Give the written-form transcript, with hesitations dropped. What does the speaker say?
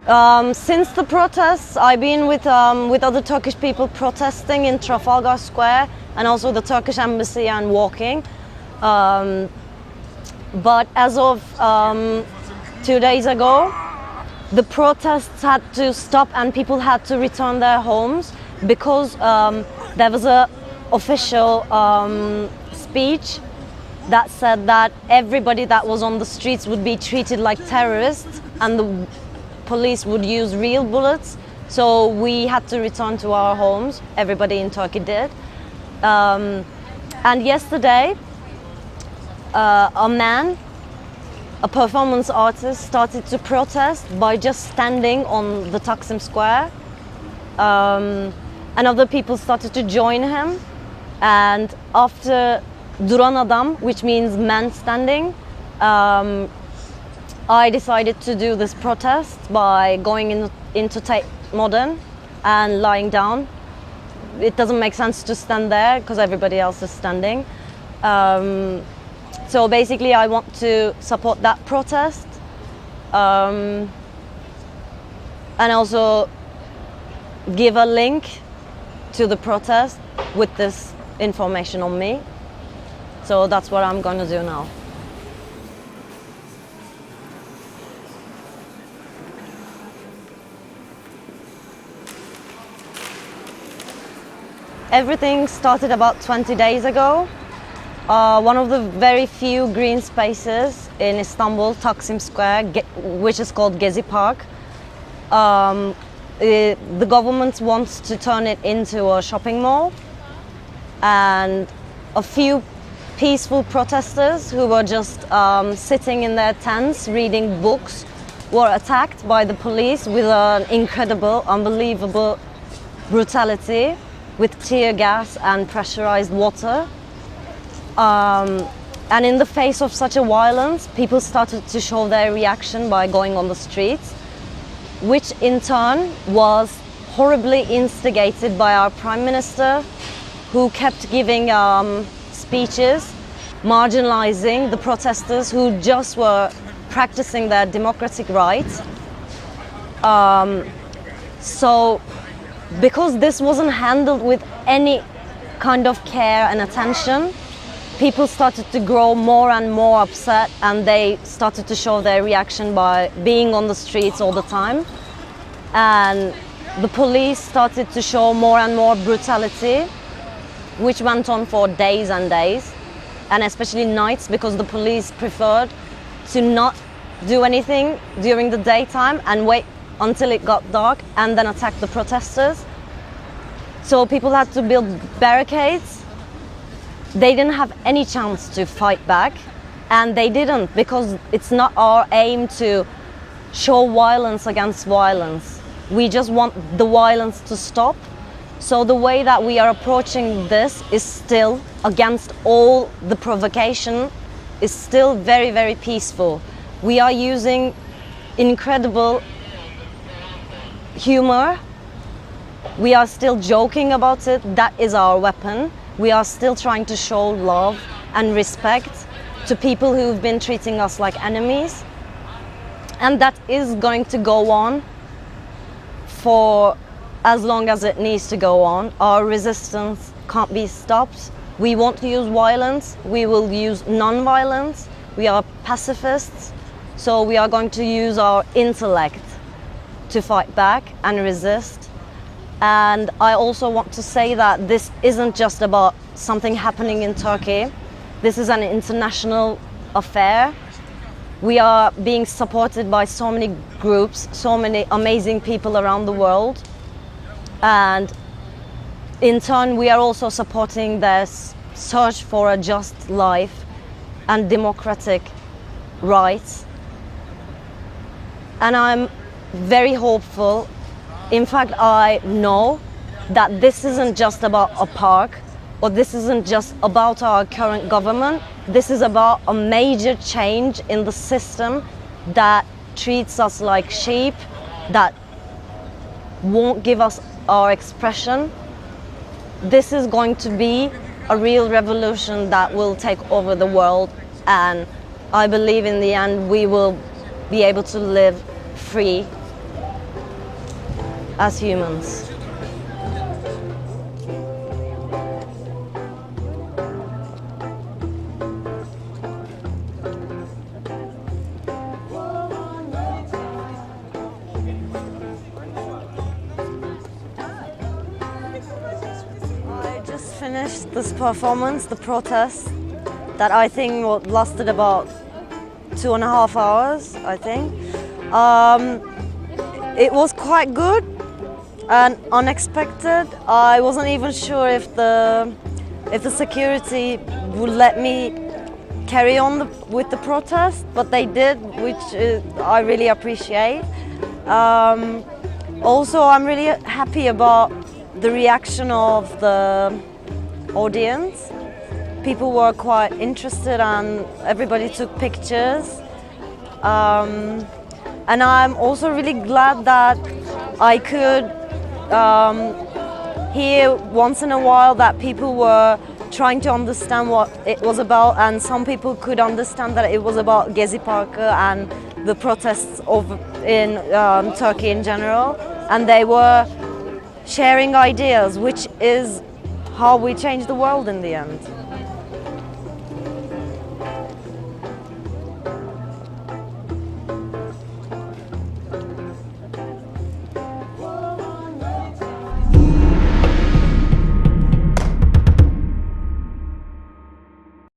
Since the protests, I've been with other Turkish people protesting in Trafalgar Square and also the Turkish embassy and walking. But as of 2 days ago, the protests had to stop and people had to return their homes because there was a official speech that said that everybody that was on the streets would be treated like terrorists and the police would use real bullets. So we had to return to our homes. Everybody in Turkey did. And yesterday, a performance artist, started to protest by just standing on the Taksim Square. And other people started to join him. And after Duran Adam, which means man standing, I decided to do this protest by going into Tate Modern and lying down. It doesn't make sense to stand there because everybody else is standing. So basically I want to support that protest and also give a link to the protest with this information on me. So that's what I'm going to do now. Everything started about 20 days ago. One of the very few green spaces in Istanbul, Taksim Square, which is called Gezi Park. The government wants to turn it into a shopping mall, and a few peaceful protesters who were just sitting in their tents reading books were attacked by the police with an incredible, unbelievable brutality, with tear gas and pressurized water. And in the face of such a violence, people started to show their reaction by going on the streets, which in turn was horribly instigated by our Prime Minister, who kept giving speeches marginalizing the protesters who just were practicing their democratic rights. So because this wasn't handled with any kind of care and attention, people started to grow more and more upset, and they started to show their reaction by being on the streets all the time. And the police started to show more and more brutality, which went on for days and days, and especially nights, because the police preferred to not do anything during the daytime and wait until it got dark and then attack the protesters. So people had to build barricades. They didn't have any chance to fight back, and they didn't, because it's not our aim to show violence against violence. We just want the violence to stop. So the way that we are approaching this is still, against all the provocation, is still very, very peaceful. We are using incredible humor. We are still joking about it. That is our weapon. We are still trying to show love and respect to people who've been treating us like enemies. And that is going to go on for as long as it needs to go on. Our resistance can't be stopped. We won't use violence. We will use non-violence. We are pacifists. So we are going to use our intellect to fight back and resist. And I also want to say that this isn't just about something happening in Turkey. This is an international affair. We are being supported by so many groups, so many amazing people around the world. And in turn, we are also supporting this search for a just life and democratic rights. And I'm very hopeful. In fact, I know that this isn't just about a park, or this isn't just about our current government. This is about a major change in the system that treats us like sheep, that won't give us our expression. This is going to be a real revolution that will take over the world, and I believe in the end we will be able to live free as humans. I just finished this performance, the protest, that I think lasted about 2.5 hours, I think. It was quite good and unexpected. I wasn't even sure if the security would let me carry on with the protest, but they did, which I really appreciate. Also, I'm really happy about the reaction of the audience. People were quite interested and everybody took pictures. And I'm also really glad that I could hear once in a while that people were trying to understand what it was about, and some people could understand that it was about Gezi Park and the protests in Turkey in general, and they were sharing ideas, which is how we change the world in the end.